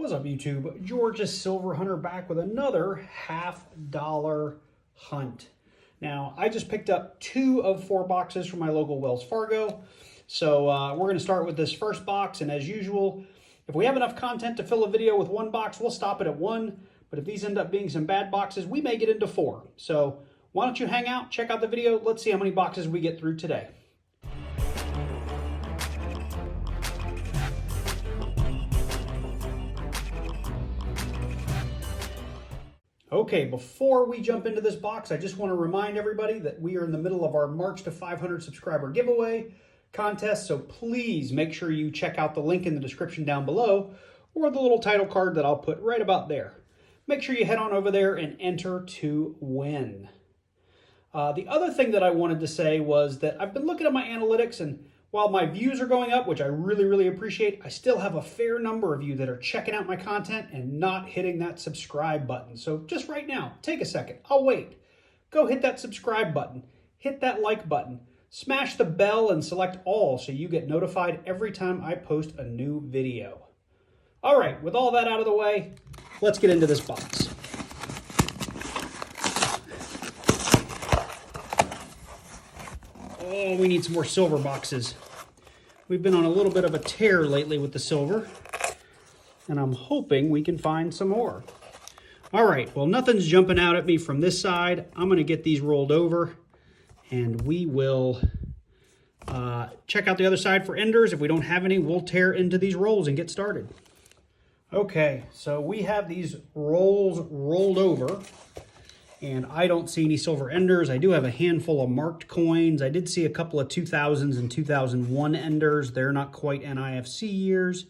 What's up, YouTube? George's Silver Hunter back with another $50 hunt. Now, I just picked up 2 of 4 boxes from my local Wells Fargo. So we're going to start with this first box, and as usual, if we have enough content to fill a video with 1 box, we'll stop it at 1. But if these end up being some bad boxes, we may get into 4. So why don't you hang out, check out the video, let's see how many boxes we get through today. Okay, before we jump into this box, I just want to remind everybody that we are in the middle of our March to 500 subscriber giveaway contest, so please make sure you check out the link in the description down below or the little title card that I'll put right about there. Make sure you head on over there and enter to win. The other thing that I wanted to say was that I've been looking at my analytics, and while my views are going up, which I really appreciate, I still have a fair number of you that are checking out my content and not hitting that subscribe button. So just right now, take a second. I'll wait. Go hit that subscribe button. Hit that like button. Smash the bell and select all so you get notified every time I post a new video. All right, with all that out of the way, let's get into this box. Oh, we need some more silver boxes. We've been on a little bit of a tear lately with the silver, and I'm hoping we can find some more. All right, well, nothing's jumping out at me from this side. I'm going to get these rolled over, and we will check out the other side for enders. If we don't have any, we'll tear into these rolls and get started. Okay, so we have these rolls rolled over, and I don't see any silver enders. I do have a handful of marked coins. I did see a couple of 2000s and 2001 enders. They're not quite NIFC years.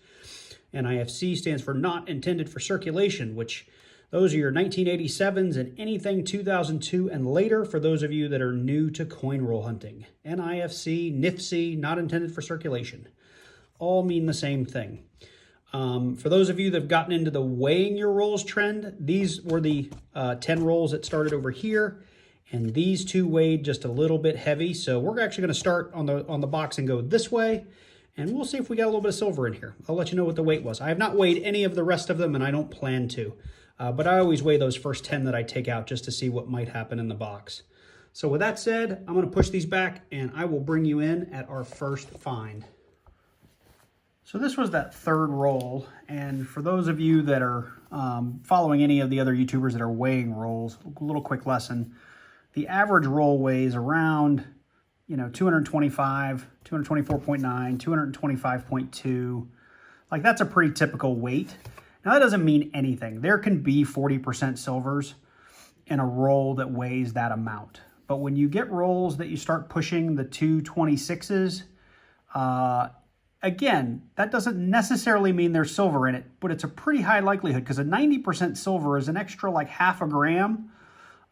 NIFC stands for not intended for circulation, which those are your 1987s and anything 2002 and later for those of you that are new to coin roll hunting. NIFC, NIFC, not intended for circulation. All mean the same thing. For those of you that have gotten into the weighing your rolls trend, these were the 10 rolls that started over here, and these 2 weighed just a little bit heavy. So we're actually going to start on the box and go this way, and we'll see if we got a little bit of silver in here. I'll let you know what the weight was. I have not weighed any of the rest of them, and I don't plan to. But I always weigh those first 10 that I take out just to see what might happen in the box. So with that said, I'm going to push these back, and I will bring you in at our first find. So this was that 3rd roll, and for those of you that are following any of the other YouTubers that are weighing rolls, a little quick lesson. The average roll weighs around, 225, 224.9, 225.2. Like, that's a pretty typical weight. Now, that doesn't mean anything. There can be 40% silvers in a roll that weighs that amount. But when you get rolls that you start pushing the 226s, again, that doesn't necessarily mean there's silver in it, but it's a pretty high likelihood because a 90% silver is an extra like half a gram.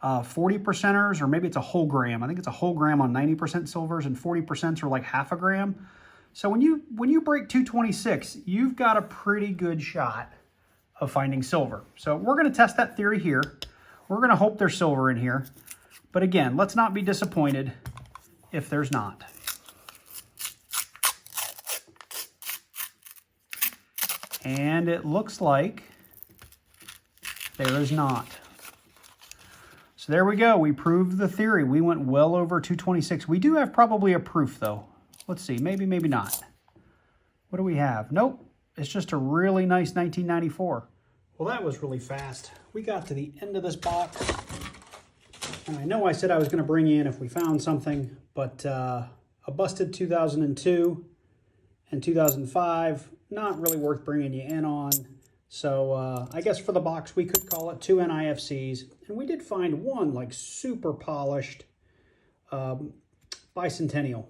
40%ers, or maybe it's a whole gram. I think it's a whole gram on 90% silvers, and 40% are like half a gram. So when you break 226, you've got a pretty good shot of finding silver. So we're going to test that theory here. We're going to hope there's silver in here. But again, let's not be disappointed if there's not. And it looks like there is not. So there we go. We proved the theory. We went well over 226. We do have probably a proof, though. Let's see. Maybe not. What do we have? Nope. It's just a really nice 1994. Well, that was really fast. We got to the end of this box. And I know I said I was going to bring in if we found something, but a busted 2002 and 2005, not really worth bringing you in on. So I guess for the box, we could call it 2 NIFCs. And we did find one like super polished bicentennial.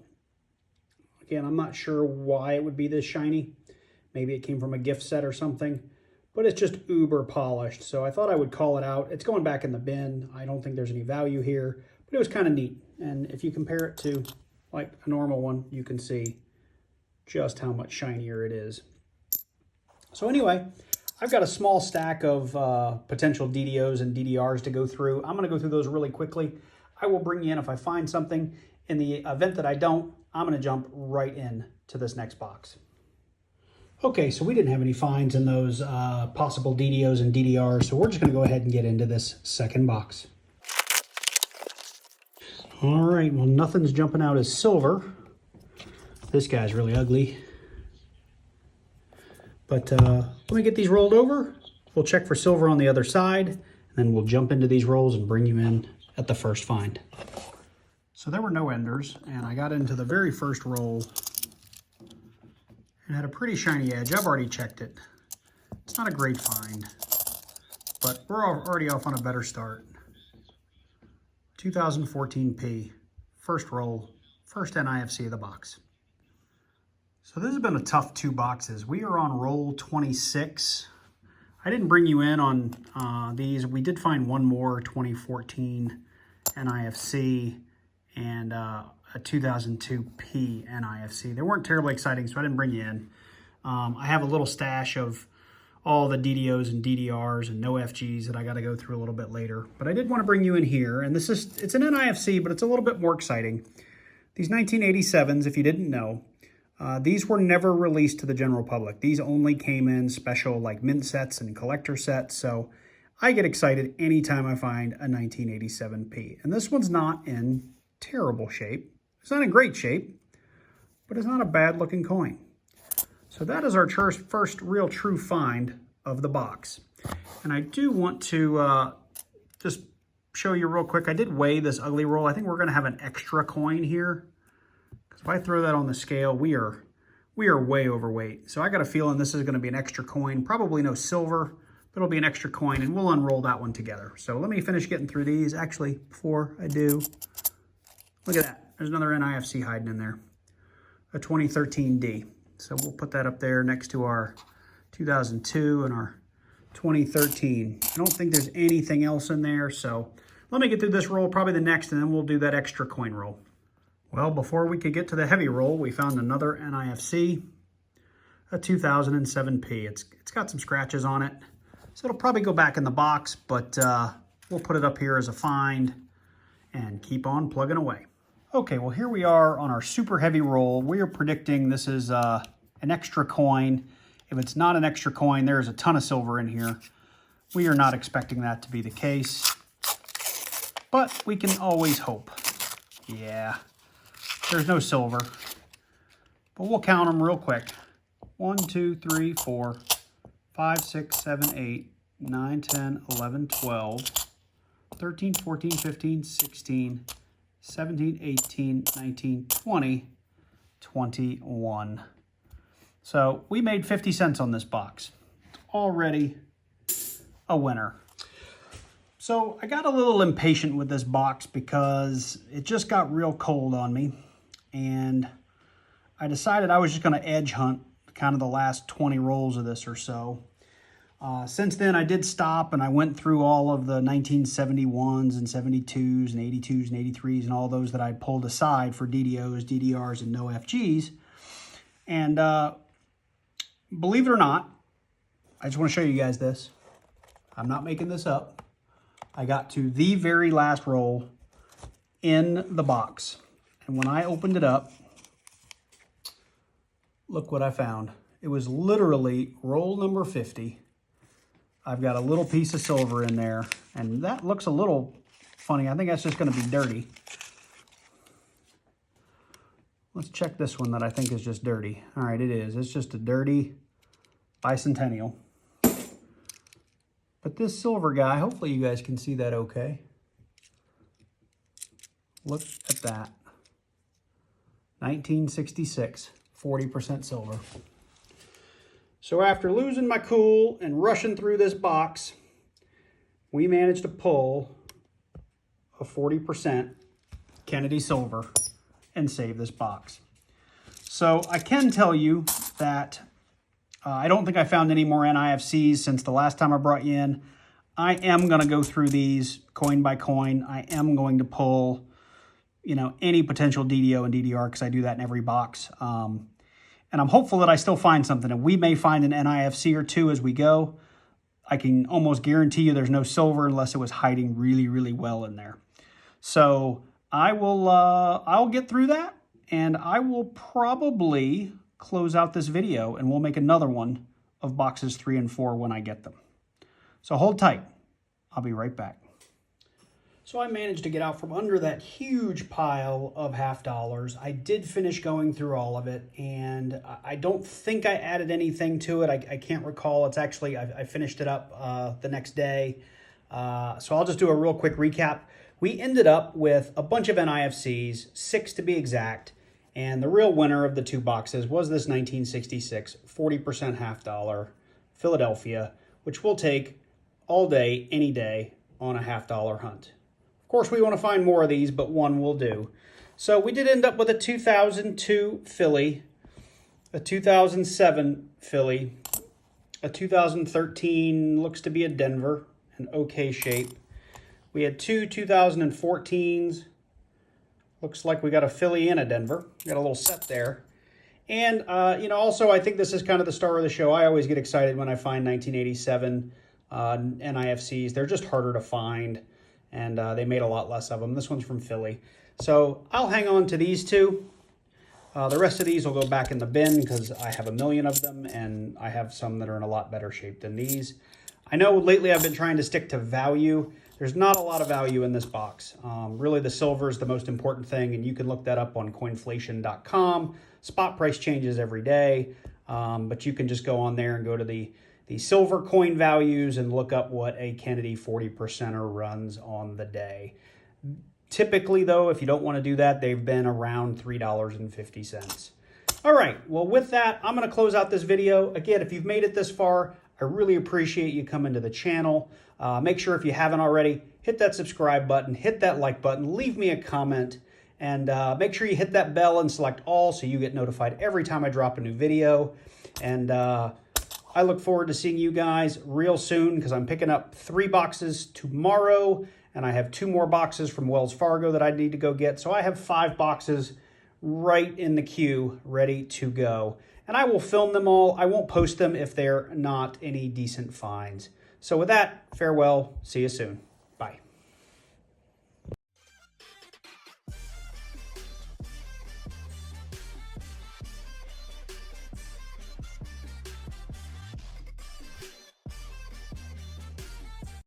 Again, I'm not sure why it would be this shiny. Maybe it came from a gift set or something, but it's just uber polished. So I thought I would call it out. It's going back in the bin. I don't think there's any value here, but it was kind of neat. And if you compare it to like a normal one, you can see just how much shinier it is. So anyway, I've got a small stack of potential DDOs and DDRs to go through. I'm going to go through those really quickly. I will bring you in if I find something. In the event that I don't, I'm going to jump right in to this next box. Okay, so we didn't have any finds in those possible DDOs and DDRs, so we're just going to go ahead and get into this second box. All right, well, nothing's jumping out as silver. This guy's really ugly. But let me get these rolled over. We'll check for silver on the other side, and then we'll jump into these rolls and bring you in at the first find. So there were no enders, and I got into the very first roll and had a pretty shiny edge. I've already checked it. It's not a great find, but we're already off on a better start. 2014P, first roll, first NIFC of the box. So this has been a tough 2 boxes. We are on roll 26. I didn't bring you in on these. We did find one more 2014 NIFC and a 2002P NIFC. They weren't terribly exciting, so I didn't bring you in. I have a little stash of all the DDOs and DDRs and no FGs that I got to go through a little bit later. But I did want to bring you in here, and it's an NIFC, but it's a little bit more exciting. These 1987s, if you didn't know, these were never released to the general public. These only came in special like mint sets and collector sets. So I get excited anytime I find a 1987P. And this one's not in terrible shape. It's not in great shape, but it's not a bad looking coin. So that is our first real true find of the box. And I do want to just show you real quick. I did weigh this ugly roll. I think we're going to have an extra coin here. Because if I throw that on the scale, we are way overweight. So I got a feeling this is going to be an extra coin. Probably no silver, but it'll be an extra coin, and we'll unroll that one together. So let me finish getting through these. Actually, before I do, look at that. There's another NIFC hiding in there, a 2013D. So we'll put that up there next to our 2002 and our 2013. I don't think there's anything else in there. So let me get through this roll, probably the next, and then we'll do that extra coin roll. Well, before we could get to the heavy roll, we found another NIFC, a 2007P. It's got some scratches on it, so it'll probably go back in the box, but we'll put it up here as a find and keep on plugging away. Okay, well, here we are on our super heavy roll. We are predicting this is an extra coin. If it's not an extra coin, there's a ton of silver in here. We are not expecting that to be the case, but we can always hope. Yeah, there's no silver, but we'll count them real quick. 1, 2, 3, 4, 5, 6, 7, 8, 9, 10, 11, 12, 13, 14, 15, 16, 17, 18, 19, 20, 21. So we made 50 cents on this box. It's already a winner. So I got a little impatient with this box because it just got real cold on me. And I decided I was just going to edge hunt kind of the last 20 rolls of this or so. Since then, I did stop and I went through all of the 1971s and 72s and 82s and 83s and all those that I pulled aside for DDOs, DDRs, and no FGs. And believe it or not, I just want to show you guys this. I'm not making this up. I got to the very last roll in the box. And when I opened it up, look what I found. It was literally roll number 50. I've got a little piece of silver in there, and that looks a little funny. I think that's just going to be dirty. Let's check this one that I think is just dirty. All right, it is. It's just a dirty bicentennial. But this silver guy, hopefully you guys can see that okay. Look at that. 1966, 40% silver. So after losing my cool and rushing through this box, we managed to pull a 40% Kennedy silver and save this box. So I can tell you that I don't think I found any more NIFCs since the last time I brought you in. I am going to go through these coin by coin. I am going to pull, any potential DDO and DDR because I do that in every box. And I'm hopeful that I still find something. And we may find an NIFC or two as we go. I can almost guarantee you there's no silver unless it was hiding really, really well in there. So I'll get through that. And I will probably close out this video and we'll make another one of boxes 3 and 4 when I get them. So hold tight. I'll be right back. So I managed to get out from under that huge pile of $half. I did finish going through all of it, and I don't think I added anything to it. I can't recall. It's actually, I finished it up the next day. So I'll just do a real quick recap. We ended up with a bunch of NIFCs, 6 to be exact, and the real winner of the 2 boxes was this 1966 40% $half Philadelphia, which we'll take all day, any day on a $half hunt. Of course, we want to find more of these, but one will do. So we did end up with a 2002 Philly, a 2007 Philly, a 2013 looks to be a Denver, an okay shape. We had 2 2014s. Looks like we got a Philly and a Denver. Got a little set there. And, also I think this is kind of the star of the show. I always get excited when I find 1987 NIFCs. They're just harder to find, and they made a lot less of them. This one's from Philly. So I'll hang on to these 2. The rest of these will go back in the bin because I have a million of them, and I have some that are in a lot better shape than these. I know lately I've been trying to stick to value. There's not a lot of value in this box. Really, the silver is the most important thing, and you can look that up on coinflation.com. Spot price changes every day, but you can just go on there and go to the silver coin values and look up what a Kennedy 40%er runs on the day. Typically, though, if you don't want to do that, they've been around $3.50. All right, well, with that, I'm going to close out this video. Again, if you've made it this far, I really appreciate you coming to the channel. Make sure if you haven't already, hit that subscribe button, hit that like button, leave me a comment, and make sure you hit that bell and select all so you get notified every time I drop a new video. And I look forward to seeing you guys real soon because I'm picking up 3 boxes tomorrow, and I have 2 more boxes from Wells Fargo that I need to go get. So I have 5 boxes right in the queue ready to go. And I will film them all. I won't post them if they're not any decent finds. So with that, farewell. See you soon.